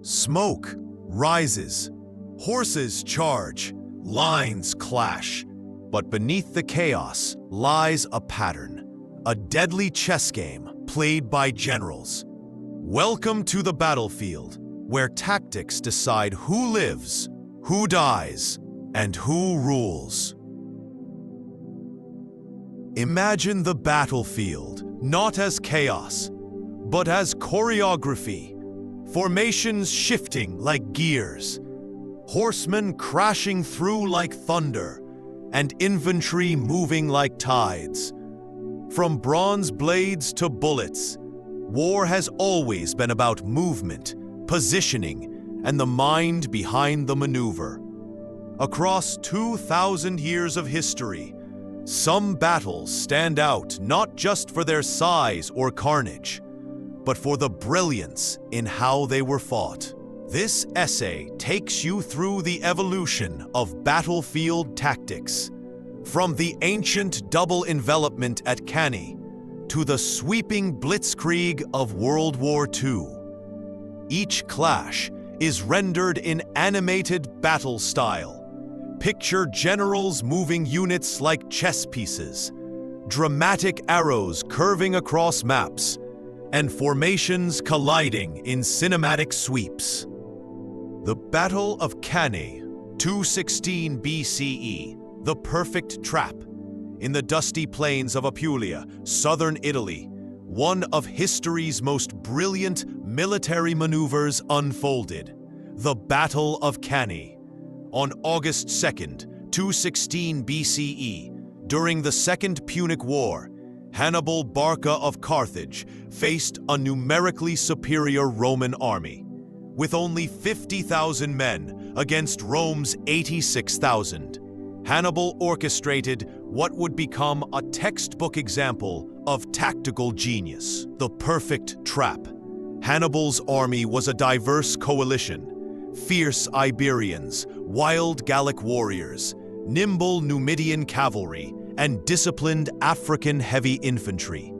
Smoke rises, horses charge, lines clash, but beneath the chaos lies a pattern, a deadly chess game played by generals. Welcome to the battlefield, where tactics decide who lives, who dies, and who rules. Imagine the battlefield not as chaos, but as choreography. Formations shifting like gears, horsemen crashing through like thunder, and infantry moving like tides. From bronze blades to bullets, war has always been about movement, positioning, and the mind behind the maneuver. Across 2,000 years of history, some battles stand out not just for their size or carnage, but for the brilliance in how they were fought. This essay takes you through the evolution of battlefield tactics, from the ancient double envelopment at Cannae to the sweeping Blitzkrieg of World War II. Each clash is rendered in animated battle style. Picture generals moving units like chess pieces, dramatic arrows curving across maps, and formations colliding in cinematic sweeps. The Battle of Cannae, 216 BCE, the perfect trap. In the dusty plains of Apulia, southern Italy, one of history's most brilliant military maneuvers unfolded. The Battle of Cannae. On August 2nd, 216 BCE, during the Second Punic War, Hannibal Barca of Carthage faced a numerically superior Roman army. With only 50,000 men against Rome's 86,000, Hannibal orchestrated what would become a textbook example of tactical genius, the perfect trap. Hannibal's army was a diverse coalition: fierce Iberians, wild Gallic warriors, nimble Numidian cavalry, and disciplined African heavy infantry.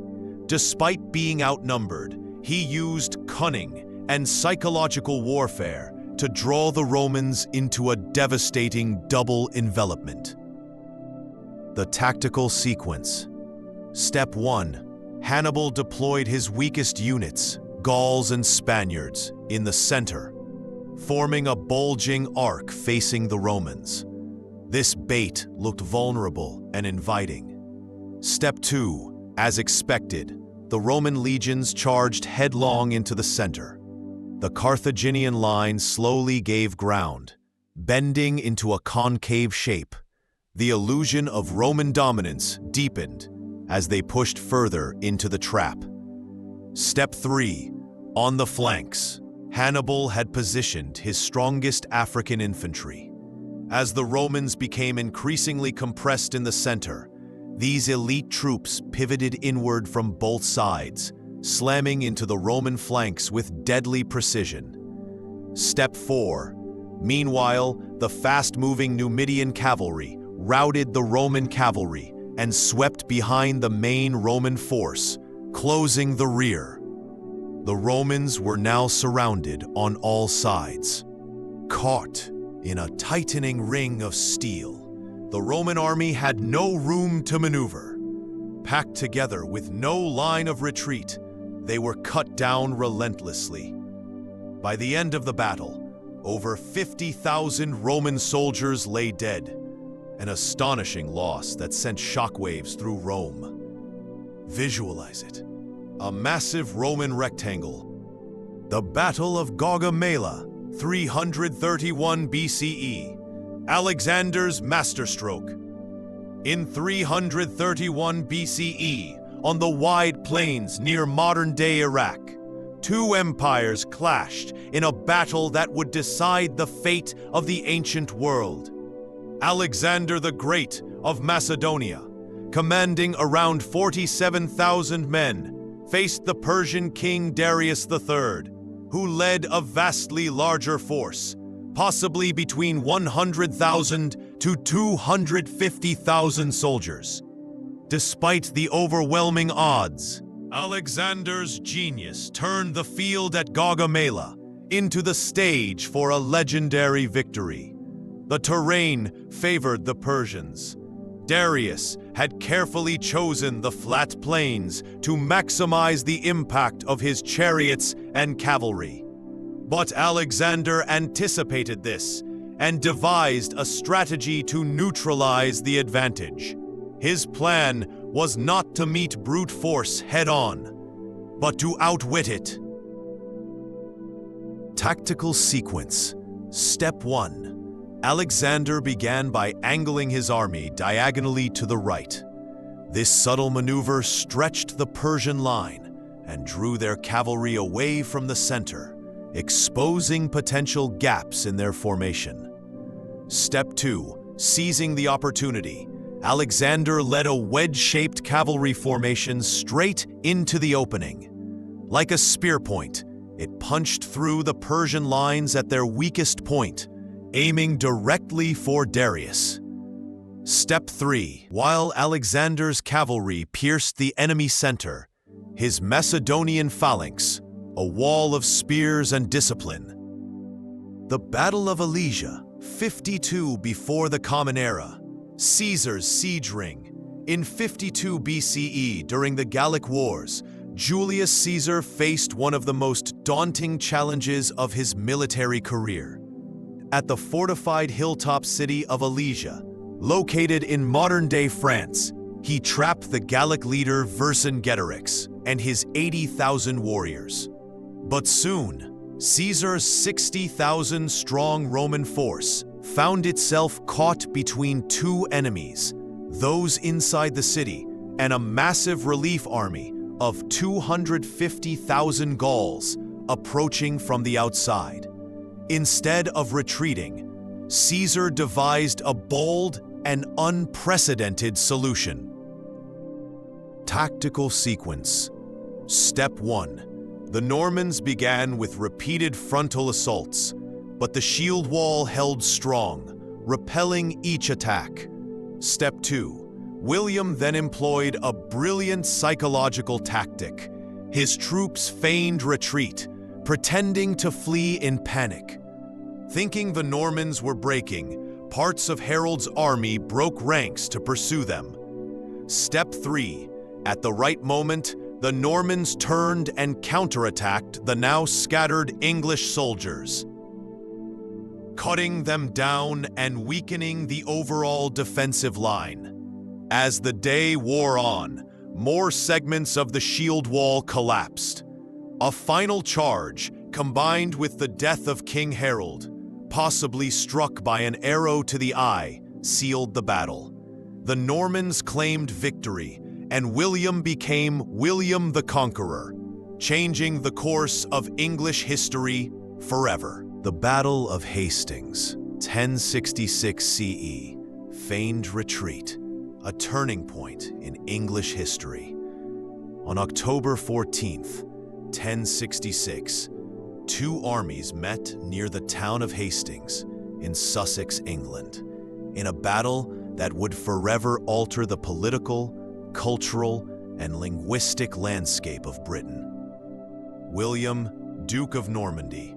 Despite being outnumbered, he used cunning and psychological warfare to draw the Romans into a devastating double envelopment. The tactical sequence. Step 1. Hannibal deployed his weakest units, Gauls and Spaniards, in the center, forming a bulging arc facing the Romans. This bait looked vulnerable and inviting. Step 2. As expected, the Roman legions charged headlong into the center. The Carthaginian line slowly gave ground, bending into a concave shape. The illusion of Roman dominance deepened as they pushed further into the trap. Step 3. On the flanks, Hannibal had positioned his strongest African infantry. As the Romans became increasingly compressed in the center, these elite troops pivoted inward from both sides, slamming into the Roman flanks with deadly precision. Step 4. Meanwhile, the fast-moving Numidian cavalry routed the Roman cavalry and swept behind the main Roman force, closing the rear. The Romans were now surrounded on all sides. Caught in a tightening ring of steel, the Roman army had no room to maneuver. Packed together with no line of retreat, they were cut down relentlessly. By the end of the battle, over 50,000 Roman soldiers lay dead, an astonishing loss that sent shockwaves through Rome. Visualize it: a massive Roman rectangle. The Battle of Gaugamela, 331 BCE, Alexander's masterstroke. In 331 BCE, on the wide plains near modern-day Iraq, two empires clashed in a battle that would decide the fate of the ancient world. Alexander the Great of Macedonia, commanding around 47,000 men, faced the Persian king Darius III, who led a vastly larger force, possibly between 100,000 to 250,000 soldiers. Despite the overwhelming odds, Alexander's genius turned the field at Gaugamela into the stage for a legendary victory. The terrain favored the Persians. Darius had carefully chosen the flat plains to maximize the impact of his chariots and cavalry. But Alexander anticipated this and devised a strategy to neutralize the advantage. His plan was not to meet brute force head-on, but to outwit it. Tactical sequence. Step 1. Alexander began by angling his army diagonally to the right. This subtle maneuver stretched the Persian line and drew their cavalry away from the center, exposing potential gaps in their formation. Step 2. Seizing the opportunity, Alexander led a wedge-shaped cavalry formation straight into the opening. Like a spear point, it punched through the Persian lines at their weakest point, aiming directly for Darius. Step 3. While Alexander's cavalry pierced the enemy center, his Macedonian phalanx, a wall of spears and discipline. The Battle of Alesia, 52 before the Common Era. Caesar's siege ring. In 52 BCE, during the Gallic Wars, Julius Caesar faced one of the most daunting challenges of his military career. At the fortified hilltop city of Alesia, located in modern-day France, he trapped the Gallic leader Vercingetorix and his 80,000 warriors. But soon, Caesar's 60,000-strong Roman force found itself caught between two enemies, those inside the city and a massive relief army of 250,000 Gauls approaching from the outside. Instead of retreating, Caesar devised a bold and unprecedented solution. Tactical sequence. Step 1. The Normans began with repeated frontal assaults, but the shield wall held strong, repelling each attack. Step 2. William then employed a brilliant psychological tactic. His troops feigned retreat, pretending to flee in panic. Thinking the Normans were breaking, parts of Harold's army broke ranks to pursue them. Step 3. At the right moment, the Normans turned and counterattacked the now scattered English soldiers, cutting them down and weakening the overall defensive line. As the day wore on, more segments of the shield wall collapsed. A final charge, combined with the death of King Harold, possibly struck by an arrow to the eye, sealed the battle. The Normans claimed victory, and William became William the Conqueror, changing the course of English history forever. The Battle of Hastings, 1066 CE, feigned retreat, a turning point in English history. On October 14th, 1066, two armies met near the town of Hastings in Sussex, England, in a battle that would forever alter the political, cultural, and linguistic landscape of Britain. William, Duke of Normandy,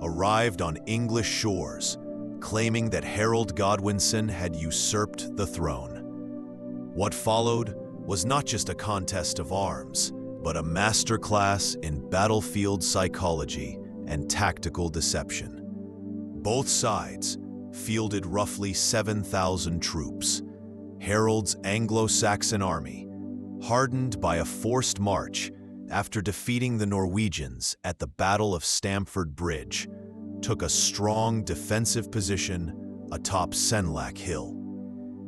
arrived on English shores, claiming that Harold Godwinson had usurped the throne. What followed was not just a contest of arms, but a masterclass in battlefield psychology and tactical deception. Both sides fielded roughly 7,000 troops. Harold's Anglo-Saxon army, hardened by a forced march after defeating the Norwegians at the Battle of Stamford Bridge, took a strong defensive position atop Senlac Hill.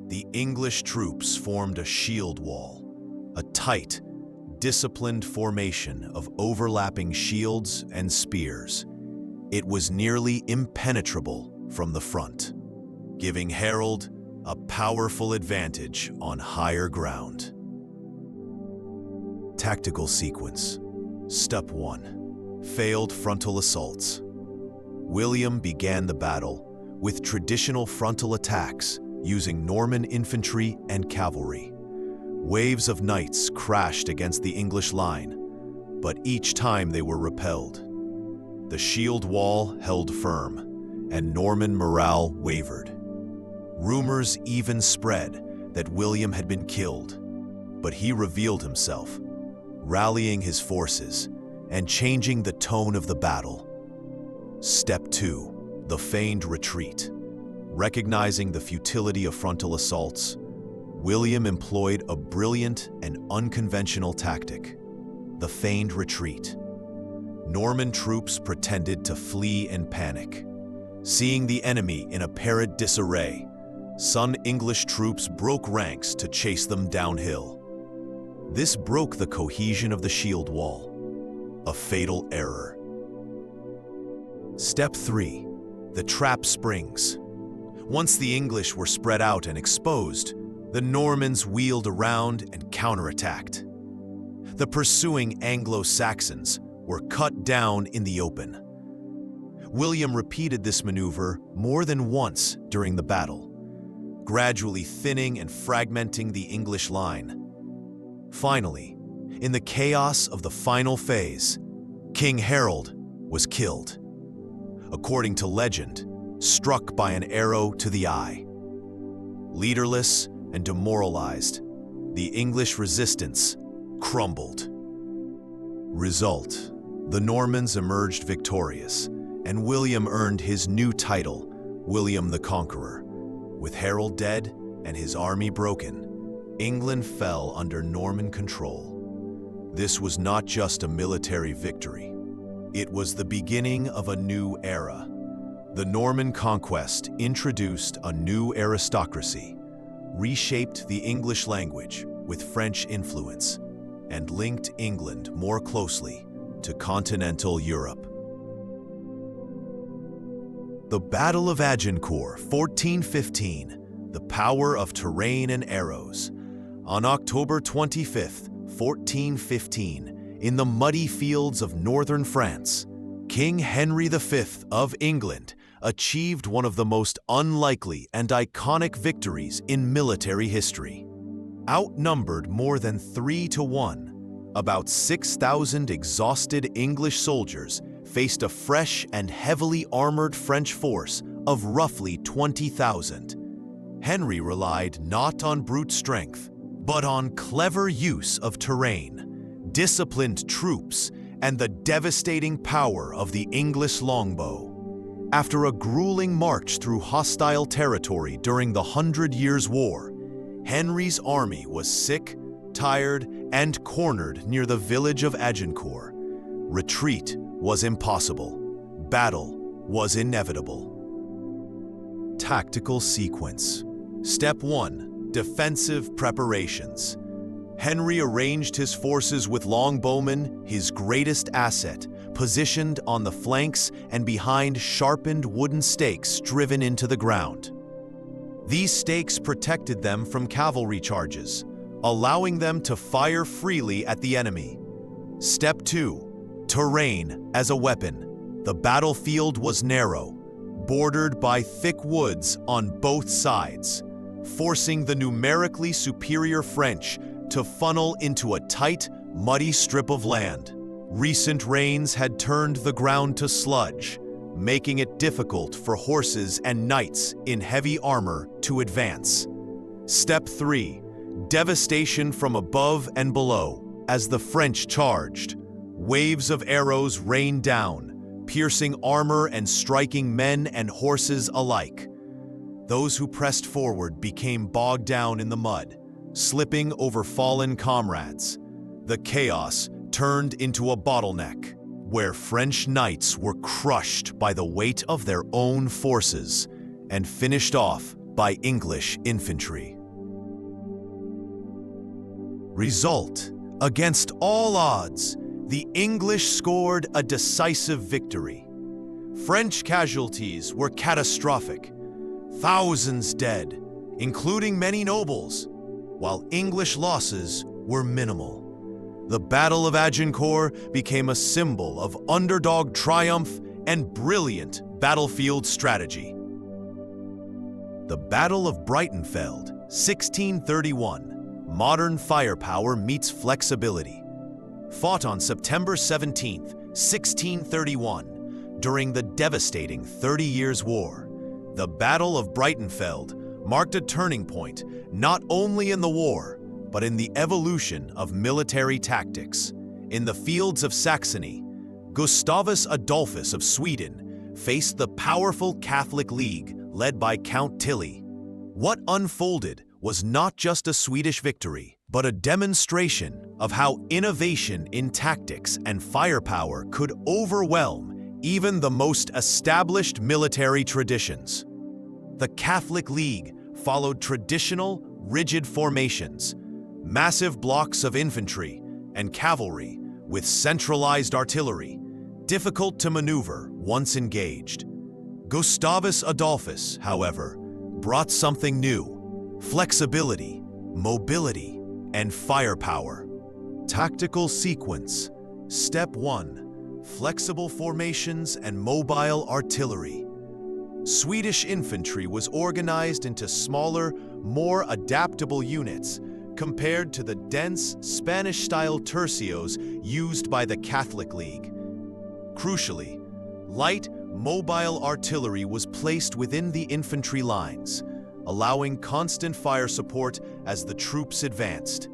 The English troops formed a shield wall, a tight, disciplined formation of overlapping shields and spears. It was nearly impenetrable from the front, giving Harold a powerful advantage on higher ground. Tactical sequence. Step 1. Failed frontal assaults. William began the battle with traditional frontal attacks using Norman infantry and cavalry. Waves of knights crashed against the English line, but each time they were repelled. The shield wall held firm, and Norman morale wavered. Rumors even spread that William had been killed, but he revealed himself, rallying his forces and changing the tone of the battle. Step 2. The feigned retreat. Recognizing the futility of frontal assaults, William employed a brilliant and unconventional tactic: the feigned retreat. Norman troops pretended to flee in panic. Seeing the enemy in apparent disarray, some English troops broke ranks to chase them downhill. This broke the cohesion of the shield wall, a fatal error. Step 3. The trap springs. Once the English were spread out and exposed, the Normans wheeled around and counterattacked. The pursuing Anglo-Saxons were cut down in the open. William repeated this maneuver more than once during the battle, gradually thinning and fragmenting the English line. Finally, in the chaos of the final phase, King Harold was killed. According to legend, struck by an arrow to the eye. Leaderless and demoralized, the English resistance crumbled. Result: the Normans emerged victorious, and William earned his new title, William the Conqueror. With Harold dead and his army broken, England fell under Norman control. This was not just a military victory. It was the beginning of a new era. The Norman conquest introduced a new aristocracy, reshaped the English language with French influence, and linked England more closely to continental Europe. The Battle of Agincourt, 1415, the power of terrain and arrows. On October 25, 1415, in the muddy fields of northern France, King Henry V of England achieved one of the most unlikely and iconic victories in military history. Outnumbered more than 3-1, about 6,000 exhausted English soldiers faced a fresh and heavily armored French force of roughly 20,000. Henry relied not on brute strength, but on clever use of terrain, disciplined troops, and the devastating power of the English longbow. After a grueling march through hostile territory during the 100 Years' War, Henry's army was sick, tired, and cornered near the village of Agincourt. Retreat was impossible. Battle was inevitable. Tactical sequence. Step 1. Defensive preparations. Henry arranged his forces with longbowmen, his greatest asset, positioned on the flanks and behind sharpened wooden stakes driven into the ground. These stakes protected them from cavalry charges, allowing them to fire freely at the enemy. Step 2. Terrain as a weapon. The battlefield was narrow, bordered by thick woods on both sides, forcing the numerically superior French to funnel into a tight, muddy strip of land. Recent rains had turned the ground to sludge, making it difficult for horses and knights in heavy armor to advance. Step 3. Devastation from above and below. As the French charged, waves of arrows rained down, piercing armor and striking men and horses alike. Those who pressed forward became bogged down in the mud, slipping over fallen comrades. The chaos turned into a bottleneck, where French knights were crushed by the weight of their own forces and finished off by English infantry. Result: against all odds, the English scored a decisive victory. French casualties were catastrophic, thousands dead, including many nobles, while English losses were minimal. The Battle of Agincourt became a symbol of underdog triumph and brilliant battlefield strategy. The Battle of Breitenfeld, 1631. Modern firepower meets flexibility. Fought on September 17, 1631, During the devastating 30 Years' War, the Battle of Breitenfeld marked a turning point not only in the war, but in the evolution of military tactics. In the fields of Saxony, Gustavus Adolphus of Sweden faced the powerful Catholic League led by Count Tilly. What unfolded was not just a Swedish victory, but a demonstration of how innovation in tactics and firepower could overwhelm even the most established military traditions. The Catholic League followed traditional, rigid formations, massive blocks of infantry and cavalry with centralized artillery, difficult to maneuver once engaged. Gustavus Adolphus, however, brought something new: flexibility, mobility, and firepower. Tactical sequence. Step 1. Flexible formations and mobile artillery. Swedish infantry was organized into smaller, more adaptable units compared to the dense Spanish-style tercios used by the Catholic League. Crucially, light, mobile artillery was placed within the infantry lines, allowing constant fire support as the troops advanced.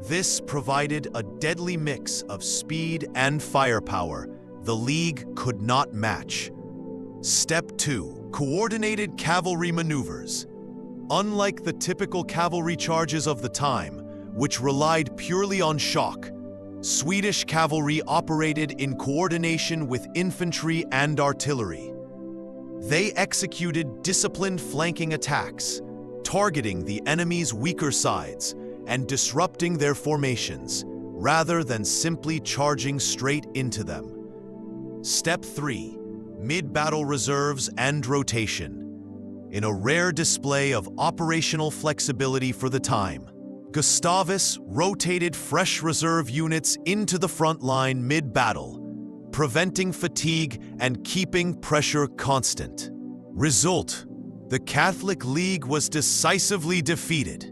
This provided a deadly mix of speed and firepower the League could not match. Step 2. Coordinated cavalry maneuvers. Unlike the typical cavalry charges of the time, which relied purely on shock, Swedish cavalry operated in coordination with infantry and artillery. They executed disciplined flanking attacks, targeting the enemy's weaker sides and disrupting their formations, rather than simply charging straight into them. Step 3. Mid-battle reserves and rotation. In a rare display of operational flexibility for the time, Gustavus rotated fresh reserve units into the front line mid-battle, preventing fatigue and keeping pressure constant. Result: the Catholic League was decisively defeated.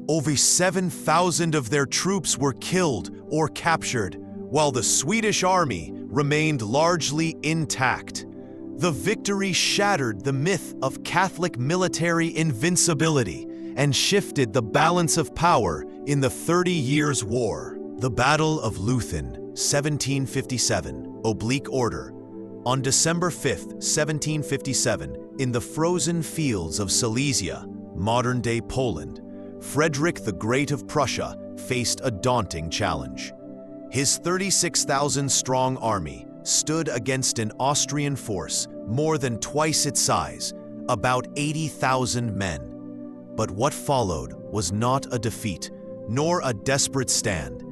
Over 7,000 of their troops were killed or captured, while the Swedish army remained largely intact. The victory shattered the myth of Catholic military invincibility and shifted the balance of power in the 30 Years' War. The Battle of Leuthen, 1757, oblique order. On December 5, 1757, in the frozen fields of Silesia, modern-day Poland, Frederick the Great of Prussia faced a daunting challenge. His 36,000-strong army stood against an Austrian force more than twice its size, about 80,000 men. But what followed was not a defeat, nor a desperate stand.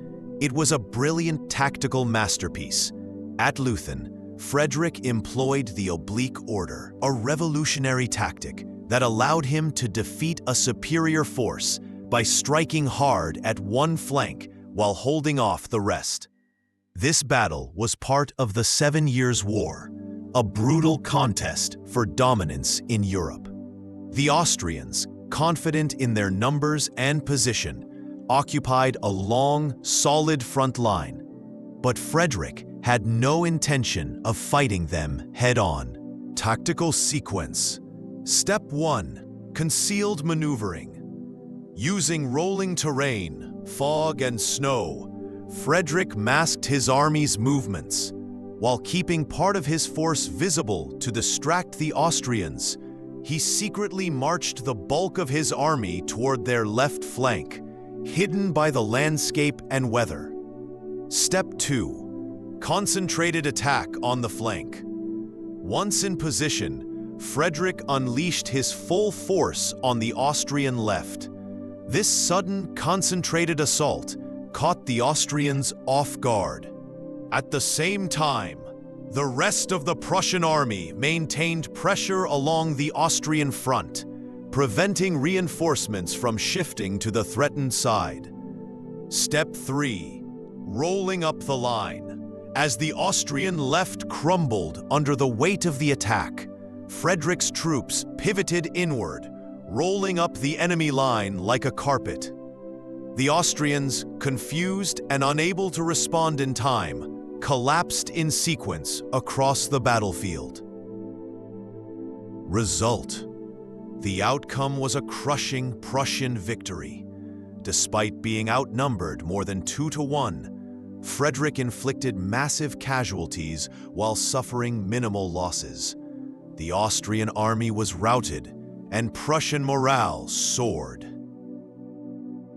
It was a brilliant tactical masterpiece. At Leuthen, Frederick employed the oblique order, a revolutionary tactic that allowed him to defeat a superior force by striking hard at one flank while holding off the rest. This battle was part of the 7 Years' War, a brutal contest for dominance in Europe. The Austrians, confident in their numbers and position, occupied a long, solid front line, but Frederick had no intention of fighting them head-on. Tactical sequence. Step 1. Concealed maneuvering. Using rolling terrain, fog and snow, Frederick masked his army's movements. While keeping part of his force visible to distract the Austrians, he secretly marched the bulk of his army toward their left flank, hidden by the landscape and weather. Step 2. Concentrated attack on the flank. Once in position, Frederick unleashed his full force on the Austrian left. This sudden, concentrated assault caught the Austrians off guard. At the same time, the rest of the Prussian army maintained pressure along the Austrian front, preventing reinforcements from shifting to the threatened side. Step 3. Rolling up the line. As the Austrian left crumbled under the weight of the attack, Frederick's troops pivoted inward, rolling up the enemy line like a carpet. The Austrians, confused and unable to respond in time, collapsed in sequence across the battlefield. Result: the outcome was a crushing Prussian victory. Despite being outnumbered more than 2-1, Frederick inflicted massive casualties while suffering minimal losses. The Austrian army was routed, and Prussian morale soared.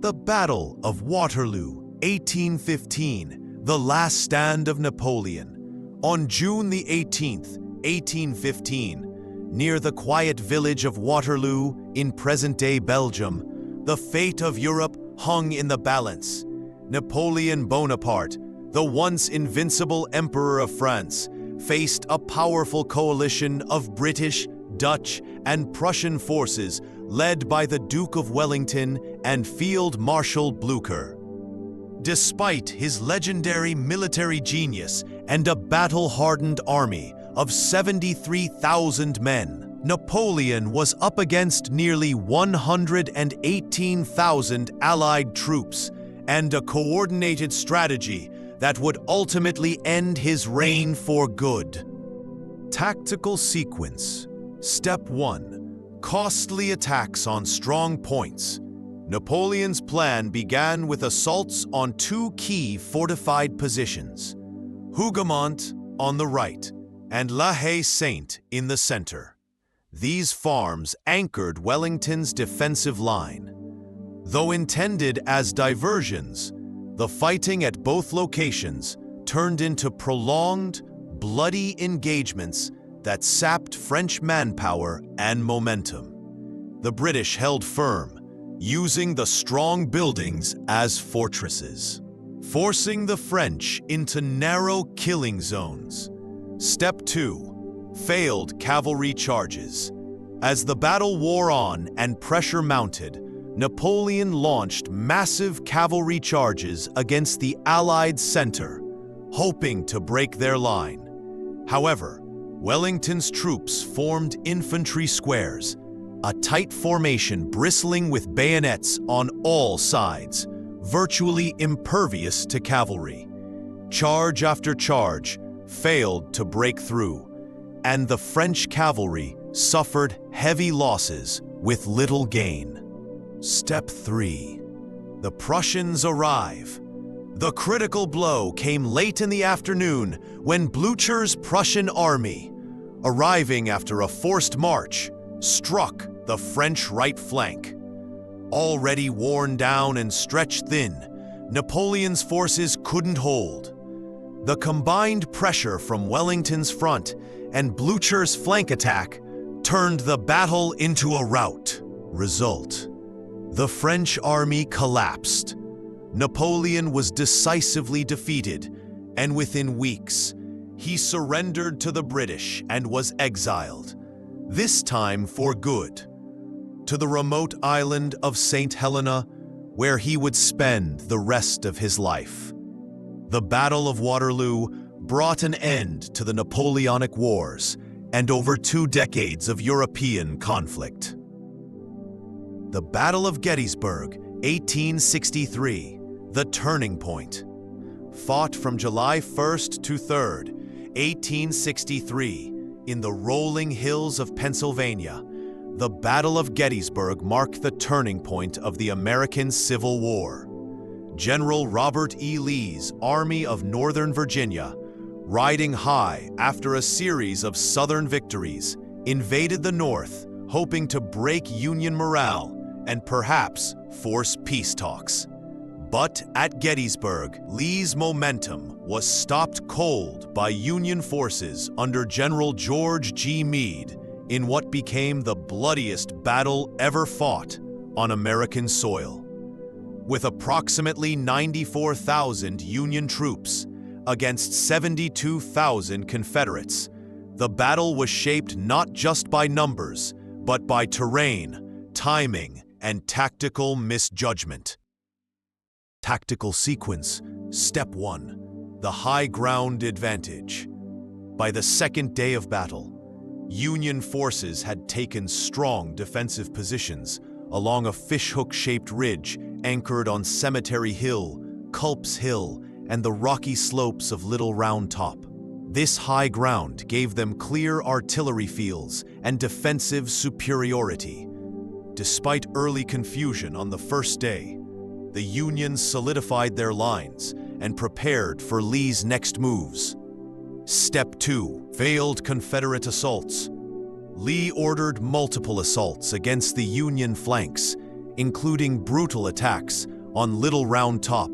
The Battle of Waterloo, 1815, the last stand of Napoleon. On June the 18th, 1815, near the quiet village of Waterloo in present-day Belgium, the fate of Europe hung in the balance. Napoleon Bonaparte, the once invincible Emperor of France, faced a powerful coalition of British, Dutch, and Prussian forces led by the Duke of Wellington and Field Marshal Blücher. Despite his legendary military genius and a battle-hardened army of 73,000 men, Napoleon was up against nearly 118,000 Allied troops and a coordinated strategy that would ultimately end his reign for good. Tactical sequence. Step 1. Costly attacks on strong points. Napoleon's plan began with assaults on two key fortified positions, Hougoumont on the right and La Haye-Sainte in the center. These farms anchored Wellington's defensive line. Though intended as diversions, the fighting at both locations turned into prolonged, bloody engagements that sapped French manpower and momentum. The British held firm, using the strong buildings as fortresses, forcing the French into narrow killing zones. Step 2. Failed cavalry charges. As the battle wore on and pressure mounted, Napoleon launched massive cavalry charges against the Allied center, hoping to break their line. However, Wellington's troops formed infantry squares, a tight formation bristling with bayonets on all sides, virtually impervious to cavalry. Charge after charge failed to break through, and the French cavalry suffered heavy losses with little gain. Step 3. The Prussians arrive. The critical blow came late in the afternoon when Blücher's Prussian army, arriving after a forced march, struck the French right flank. Already worn down and stretched thin, Napoleon's forces couldn't hold. The combined pressure from Wellington's front and Blücher's flank attack turned the battle into a rout. Result: the French army collapsed. Napoleon was decisively defeated, and within weeks, he surrendered to the British and was exiled, this time for good, to the remote island of St. Helena, where he would spend the rest of his life. The Battle of Waterloo brought an end to the Napoleonic Wars and over 2 decades of European conflict. The Battle of Gettysburg, 1863, the turning point. Fought from July 1st to 3rd, 1863, in the rolling hills of Pennsylvania, the Battle of Gettysburg marked the turning point of the American Civil War. General Robert E. Lee's Army of Northern Virginia, riding high after a series of Southern victories, invaded the North, hoping to break Union morale and perhaps force peace talks. But at Gettysburg, Lee's momentum was stopped cold by Union forces under General George G. Meade in what became the bloodiest battle ever fought on American soil. With approximately 94,000 Union troops against 72,000 Confederates, the battle was shaped not just by numbers, but by terrain, timing, and tactical misjudgment. Tactical sequence. Step 1. The high ground advantage. By the second day of battle, Union forces had taken strong defensive positions along a fishhook-shaped ridge anchored on Cemetery Hill, Culp's Hill, and the rocky slopes of Little Round Top. This high ground gave them clear artillery fields and defensive superiority. Despite early confusion on the first day, the Unions solidified their lines and prepared for Lee's next moves. Step 2. Failed Confederate assaults. Lee ordered multiple assaults against the Union flanks, including brutal attacks on Little Round Top,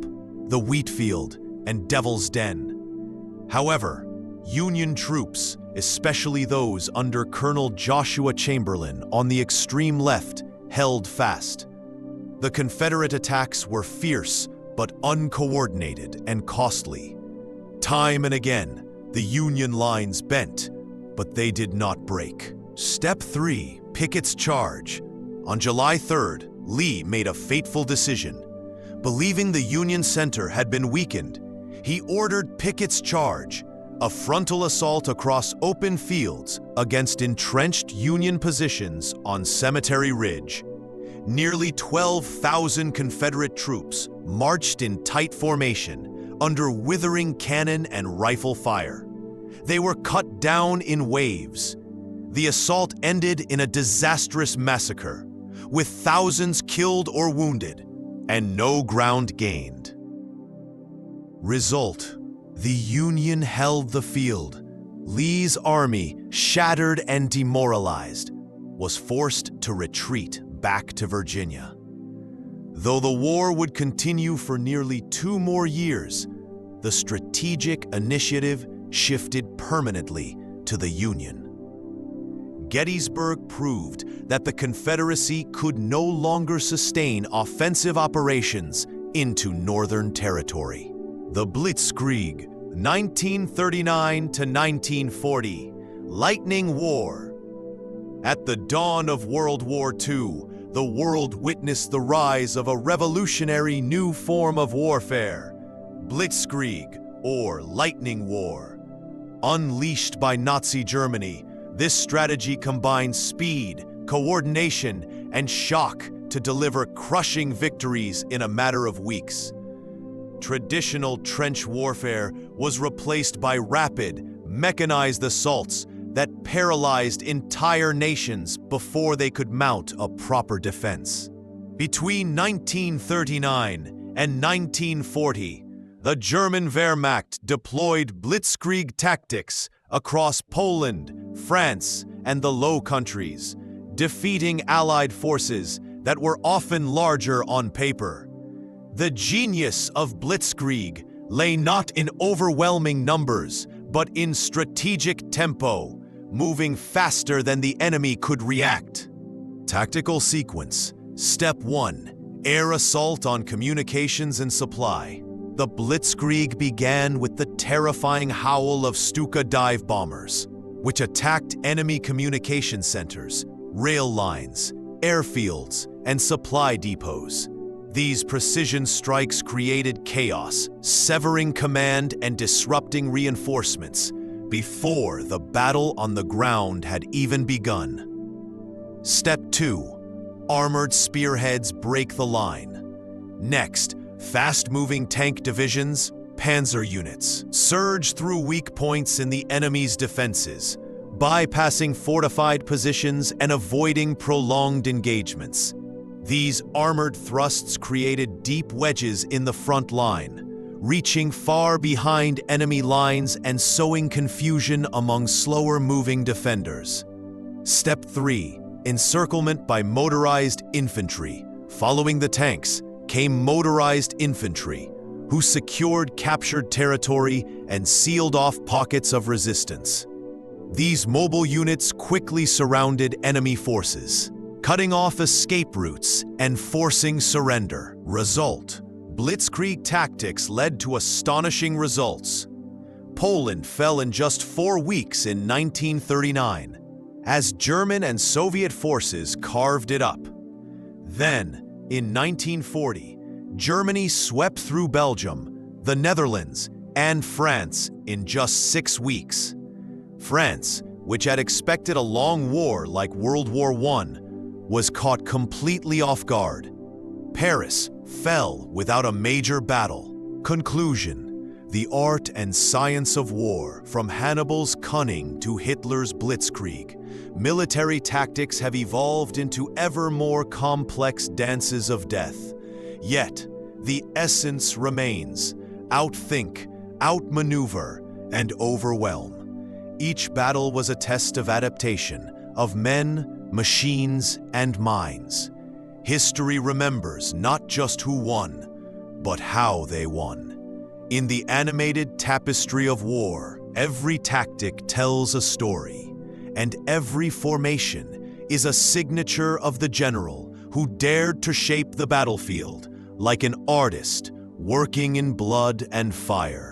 the Wheatfield, and Devil's Den. However, Union troops, especially those under Colonel Joshua Chamberlain on the extreme left, held fast. The Confederate attacks were fierce but uncoordinated and costly. Time and again, the Union lines bent, but they did not break. Step 3. Pickett's charge. On July 3rd, Lee made a fateful decision. Believing the Union center had been weakened, he ordered Pickett's charge, a frontal assault across open fields against entrenched Union positions on Cemetery Ridge. Nearly 12,000 Confederate troops marched in tight formation under withering cannon and rifle fire. They were cut down in waves. The assault ended in a disastrous massacre, with thousands killed or wounded, and no ground gained. Result: the Union held the field. Lee's army, shattered and demoralized, was forced to retreat back to Virginia. Though the war would continue for nearly 2 more years, the strategic initiative shifted permanently to the Union. Gettysburg proved that the Confederacy could no longer sustain offensive operations into Northern territory. The Blitzkrieg, 1939 to 1940, Lightning War. At the dawn of World War II, the world witnessed the rise of a revolutionary new form of warfare, Blitzkrieg, or Lightning War. Unleashed by Nazi Germany, this strategy combines speed, coordination, and shock to deliver crushing victories in a matter of weeks. Traditional trench warfare was replaced by rapid, mechanized assaults that paralyzed entire nations before they could mount a proper defense. Between 1939 and 1940, the German Wehrmacht deployed Blitzkrieg tactics across Poland, France, and the Low Countries, defeating Allied forces that were often larger on paper. The genius of Blitzkrieg lay not in overwhelming numbers, but in strategic tempo, moving faster than the enemy could react. Tactical sequence. Step 1. Air assault on communications and supply. The Blitzkrieg began with the terrifying howl of Stuka dive bombers, which attacked enemy communication centers, rail lines, airfields, and supply depots. These precision strikes created chaos, severing command and disrupting reinforcements before the battle on the ground had even begun. Step 2. Armored spearheads break the line. Next, fast-moving tank divisions, panzer units, surge through weak points in the enemy's defenses, bypassing fortified positions and avoiding prolonged engagements. These armored thrusts created deep wedges in the front line, reaching far behind enemy lines and sowing confusion among slower-moving defenders. Step 3. Encirclement by motorized infantry. Following the tanks came motorized infantry, who secured captured territory and sealed off pockets of resistance. These mobile units quickly surrounded enemy forces, cutting off escape routes and forcing surrender. Result: Blitzkrieg tactics led to astonishing results. Poland fell in just 4 weeks in 1939, as German and Soviet forces carved it up. Then, in 1940, Germany swept through Belgium, the Netherlands, and France in just 6 weeks. France, which had expected a long war like World War I, was caught completely off guard. Paris fell without a major battle. Conclusion: The art and science of war, from Hannibal's cunning to Hitler's Blitzkrieg, military tactics have evolved into ever more complex dances of death. Yet, the essence remains: outthink, outmaneuver, and overwhelm. Each battle was a test of adaptation, of men, machines, and minds. History remembers not just who won, but how they won. In the animated tapestry of war, every tactic tells a story, and every formation is a signature of the general who dared to shape the battlefield like an artist working in blood and fire.